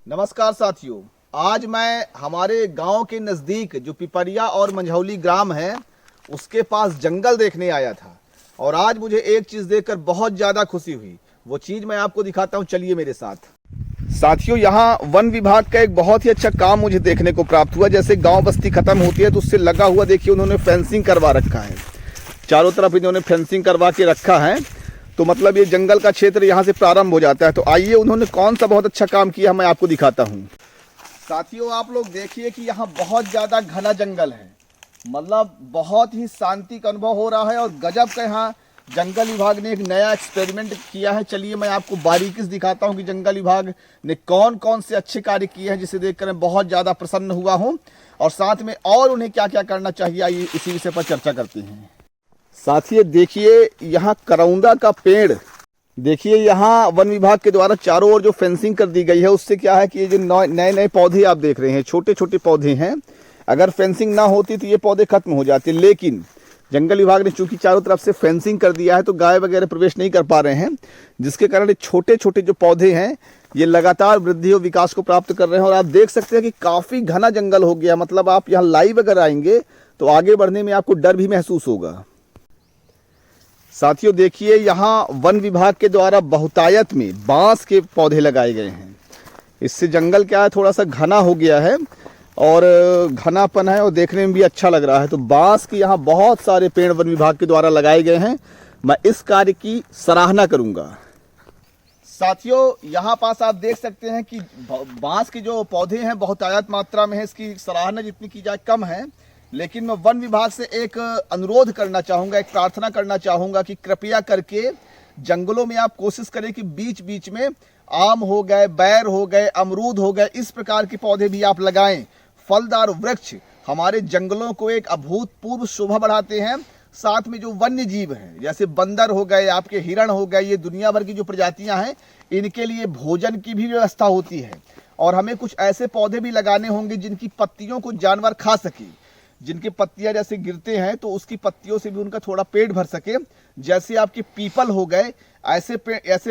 नमस्कार साथियों। आज मैं हमारे गांव के नज़दीक जो पिपरिया और मंझौली ग्राम है उसके पास जंगल देखने आया था और आज मुझे एक चीज़ देखकर बहुत ज़्यादा खुशी हुई। वो चीज़ मैं आपको दिखाता हूँ, चलिए मेरे साथ। साथियों, यहाँ वन विभाग का एक बहुत ही अच्छा काम मुझे देखने को प्राप्त हुआ। जैसे गांव बस्ती खत्म होती है तो उससे लगा हुआ देखिए उन्होंने फेंसिंग करवा रखा है, चारों तरफ इन्होंने फेंसिंग करवा के रखा है। तो मतलब ये जंगल का क्षेत्र यहाँ से प्रारंभ हो जाता है। तो आइए उन्होंने कौन सा बहुत अच्छा काम किया मैं आपको दिखाता हूँ। साथियों, आप लोग देखिए कि यहाँ बहुत ज़्यादा घना जंगल है, मतलब बहुत ही शांति का अनुभव हो रहा है और गजब का यहाँ जंगल विभाग ने एक नया एक्सपेरिमेंट किया है। चलिए मैं आपको बारीकी से दिखाता हूँ कि जंगल विभाग ने कौन कौन से अच्छे कार्य किए हैं, जिसे देखकर मैं बहुत ज़्यादा प्रसन्न हुआ हूँ और साथ में और उन्हें क्या क्या करना चाहिए, आइए इसी विषय पर चर्चा करते हैं। साथियों देखिए, यहाँ करौंदा का पेड़ देखिए, यहाँ वन विभाग के द्वारा चारों ओर जो फेंसिंग कर दी गई है उससे क्या है कि ये जो नए नए पौधे आप देख रहे हैं, छोटे छोटे पौधे हैं। अगर फेंसिंग ना होती तो ये पौधे खत्म हो जाते, लेकिन जंगल विभाग ने चूंकि चारों तरफ से फेंसिंग कर दिया है तो गाय वगैरह प्रवेश नहीं कर पा रहे हैं, जिसके कारण ये छोटे छोटे जो पौधे हैं ये लगातार वृद्धि और विकास को प्राप्त कर रहे हैं। और आप देख सकते हैं कि काफ़ी घना जंगल हो गया, मतलब आप यहाँ लाइव अगर आएंगे तो आगे बढ़ने में आपको डर भी महसूस होगा। साथियों देखिए, यहाँ वन विभाग के द्वारा बहुतायत में बांस के पौधे लगाए गए हैं। इससे जंगल क्या है, थोड़ा सा घना हो गया है और घनापन है और देखने में भी अच्छा लग रहा है। तो बांस के यहाँ बहुत सारे पेड़ वन विभाग के द्वारा लगाए गए हैं। मैं इस कार्य की सराहना करूंगा। साथियों यहाँ पास आप देख सकते हैं कि बांस के जो पौधे हैं बहुतायत मात्रा में है। इसकी सराहना जितनी की जाए कम है, लेकिन मैं वन विभाग से एक अनुरोध करना चाहूँगा, एक प्रार्थना करना चाहूँगा कि कृपया करके जंगलों में आप कोशिश करें कि बीच बीच में आम हो गए, बैर हो गए, अमरूद हो गए, इस प्रकार के पौधे भी आप लगाएं। फलदार वृक्ष हमारे जंगलों को एक अभूतपूर्व शोभा बढ़ाते हैं। साथ में जो वन्य जीव हैं जैसे बंदर हो गए, आपके हिरण हो गए, ये दुनिया भर की जो प्रजातियां हैं, इनके लिए भोजन की भी व्यवस्था होती है। और हमें कुछ ऐसे पौधे भी लगाने होंगे जिनकी पत्तियों को जानवर खा सके, जिनकी पत्तियां जैसे गिरते हैं तो उसकी पत्तियों से भी उनका थोड़ा पेट भर सके। जैसे आपके पीपल हो गए, ऐसे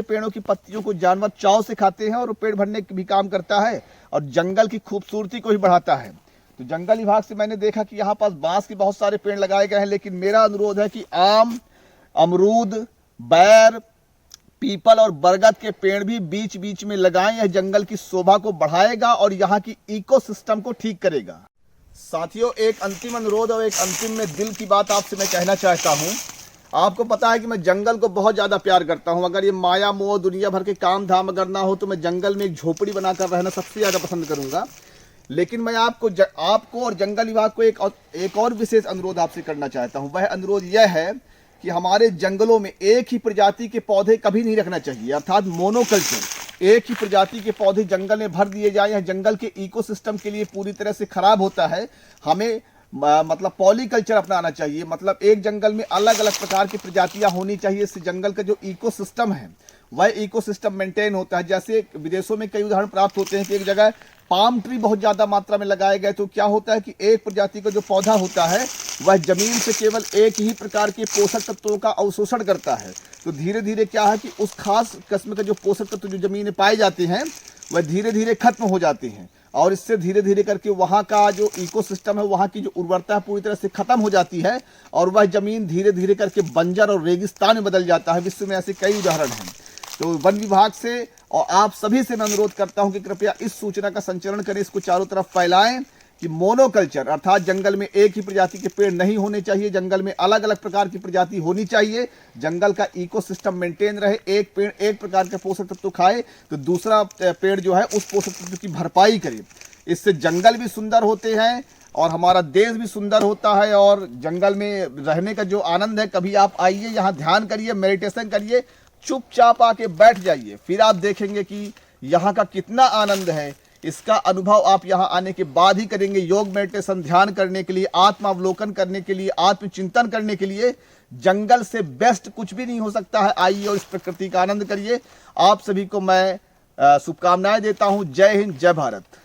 पेड़ों की पत्तियों को जानवर चाव से खाते हैं और पेट भरने भी काम करता है और जंगल की खूबसूरती को भी बढ़ाता है। तो जंगल विभाग से मैंने देखा कि यहाँ पास बांस के बहुत सारे पेड़ लगाए गए हैं, लेकिन मेरा अनुरोध है कि आम, अमरूद, बैर, पीपल और बरगद के पेड़ भी बीच बीच में लगाएं। यह जंगल की शोभा को बढ़ाएगा और यहाँ की इकोसिस्टम को ठीक करेगा। साथियों, एक अंतिम अनुरोध और एक अंतिम में दिल की बात आपसे मैं कहना चाहता हूँ। आपको पता है कि मैं जंगल को बहुत ज़्यादा प्यार करता हूँ। अगर ये माया मोह दुनिया भर के काम धाम अगर ना हो तो मैं जंगल में एक झोपड़ी बनाकर रहना सबसे ज़्यादा पसंद करूँगा। लेकिन मैं आपको और जंगल विभाग को एक और विशेष अनुरोध आपसे करना चाहता हूँ। वह अनुरोध यह है कि हमारे जंगलों में एक ही प्रजाति के पौधे कभी नहीं रखना चाहिए, अर्थात मोनोकल्चर। एक ही प्रजाति के पौधे जंगल में भर दिए जाए, यह जंगल के इकोसिस्टम के लिए पूरी तरह से खराब होता है। हमें मतलब पॉलीकल्चर अपनाना चाहिए, मतलब एक जंगल में अलग अलग प्रकार की प्रजातियां होनी चाहिए। इससे जंगल का जो इकोसिस्टम है वह इकोसिस्टम मेंटेन होता है। जैसे विदेशों में कई उदाहरण प्राप्त होते हैं कि एक जगह पाम ट्री बहुत ज़्यादा मात्रा में लगाए गए तो क्या होता है कि एक प्रजाति का जो पौधा होता है वह जमीन से केवल एक ही प्रकार के पोषक तत्वों का अवशोषण करता है। तो धीरे धीरे क्या है कि उस खास किस्म का जो पोषक तत्व जो जमीन में पाए जाते हैं वह धीरे धीरे खत्म हो जाते हैं और इससे धीरे धीरे करके वहाँ का जो इकोसिस्टम है, वहाँ की जो उर्वरता है पूरी तरह से खत्म हो जाती है और वह जमीन धीरे धीरे करके बंजर और रेगिस्तान में बदल जाता है। विश्व में ऐसे कई उदाहरण हैं। तो वन विभाग से और आप सभी से मैं अनुरोध करता हूं कि कृपया इस सूचना का संचरण करें, इसको चारों तरफ फैलाएं कि मोनोकल्चर अर्थात जंगल में एक ही प्रजाति के पेड़ नहीं होने चाहिए, जंगल में अलग अलग प्रकार की प्रजाति होनी चाहिए। जंगल का इकोसिस्टम मेंटेन रहे, एक पेड़ एक प्रकार के पोषक तत्व खाए तो दूसरा पेड़ जो है उस पोषक तत्व की भरपाई करे। इससे जंगल भी सुंदर होते हैं और हमारा देश भी सुंदर होता है। और जंगल में रहने का जो आनंद है, कभी आप आइए, यहाँ ध्यान करिए, मेडिटेशन करिए, चुपचाप आके बैठ जाइए, फिर आप देखेंगे कि यहाँ का कितना आनंद है। इसका अनुभव आप यहाँ आने के बाद ही करेंगे। योग, मेडिटेशन, ध्यान करने के लिए, आत्मावलोकन करने के लिए, आत्मचिंतन करने के लिए जंगल से बेस्ट कुछ भी नहीं हो सकता है। आइए और इस प्रकृति का आनंद करिए। आप सभी को मैं शुभकामनाएं देता हूँ। जय हिंद, जय भारत।